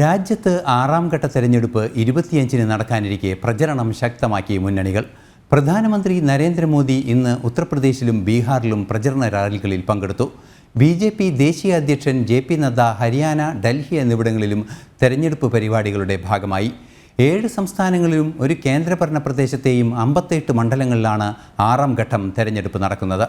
രാജ്യത്ത് ആറാം ഘട്ട തെരഞ്ഞെടുപ്പ് 25-ന് നടക്കാനിരിക്കെ പ്രചരണം ശക്തമാക്കി മുന്നണികൾ. പ്രധാനമന്ത്രി നരേന്ദ്രമോദി ഇന്ന് ഉത്തർപ്രദേശിലും ബീഹാറിലും പ്രചരണ റാലികളിൽ പങ്കെടുത്തു. BJP ദേശീയ അധ്യക്ഷൻ JP നദ്ദ ഹരിയാന, ഡൽഹി എന്നിവിടങ്ങളിലും തെരഞ്ഞെടുപ്പ് പരിപാടികളുടെ ഭാഗമായി. 7 സംസ്ഥാനങ്ങളിലും ഒരു കേന്ദ്രഭരണ പ്രദേശത്തെയും 58 മണ്ഡലങ്ങളിലാണ് ആറാം ഘട്ടം തെരഞ്ഞെടുപ്പ് നടക്കുന്നത്.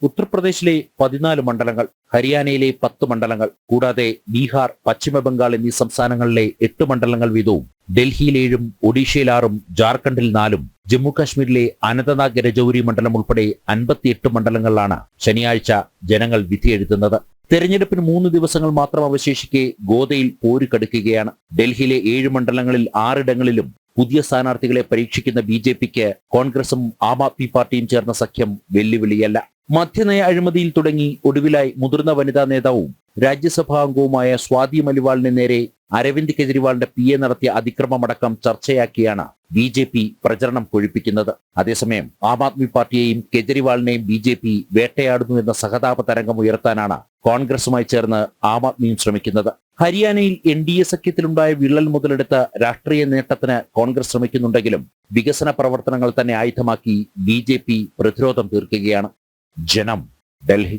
ഉത്തർപ്രദേശിലെ 14 മണ്ഡലങ്ങൾ, ഹരിയാനയിലെ 10 മണ്ഡലങ്ങൾ, കൂടാതെ ബീഹാർ, പശ്ചിമ ബംഗാൾ എന്നീ സംസ്ഥാനങ്ങളിലെ 8 മണ്ഡലങ്ങൾ വീതവും, ഡൽഹിയിൽ 7ഉം ഒഡീഷയിൽ 6ഉം ജാർഖണ്ഡിൽ 4ഉം ജമ്മു കാശ്മീരിലെ അനന്തനാഗ് രജൌരി മണ്ഡലം ഉൾപ്പെടെ 58 മണ്ഡലങ്ങളിലാണ് ശനിയാഴ്ച ജനങ്ങൾ വിധിയെഴുതുന്നത്. തെരഞ്ഞെടുപ്പിന് 3 ദിവസങ്ങൾ മാത്രം അവശേഷിക്കെ ഗോദയിൽ പോര് കടുക്കുകയാണ്. ഡൽഹിയിലെ 7 മണ്ഡലങ്ങളിൽ 6 ഇടങ്ങളിലും പുതിയ സ്ഥാനാർത്ഥികളെ പരീക്ഷിക്കുന്ന BJPക്ക് കോൺഗ്രസും ആം ആദ്മി പാർട്ടിയും ചേർന്ന സഖ്യം വെല്ലുവിളിയല്ല. മദ്യനയ അഴിമതിയിൽ തുടങ്ങി ഒടുവിലായി മുതിർന്ന വനിതാ നേതാവും രാജ്യസഭാ അംഗവുമായ സ്വാതി മലിവാളിന് നേരെ അരവിന്ദ് കെജ്രിവാളിന്റെ PA നടത്തിയ അതിക്രമമടക്കം ചർച്ചയാക്കിയാണ് BJP പ്രചരണം കൊഴുപ്പിക്കുന്നത്. അതേസമയം ആം ആദ്മി പാർട്ടിയെയും കെജ്രിവാളിനെയും BJP വേട്ടയാടുന്നു എന്ന സഹതാപ തരംഗം ഉയർത്താനാണ് കോൺഗ്രസുമായി ചേർന്ന് ആം ആദ്മിയും ശ്രമിക്കുന്നത്. ഹരിയാനയിൽ NDA സഖ്യത്തിലുണ്ടായ വിള്ളൽ മുതലെടുത്ത രാഷ്ട്രീയ നേട്ടത്തിന് കോൺഗ്രസ് ശ്രമിക്കുന്നുണ്ടെങ്കിലും വികസന പ്രവർത്തനങ്ങൾ തന്നെ ആയുധമാക്കി BJP പ്രതിരോധം തീർക്കുകയാണ്. ജനം, ഡൽഹി.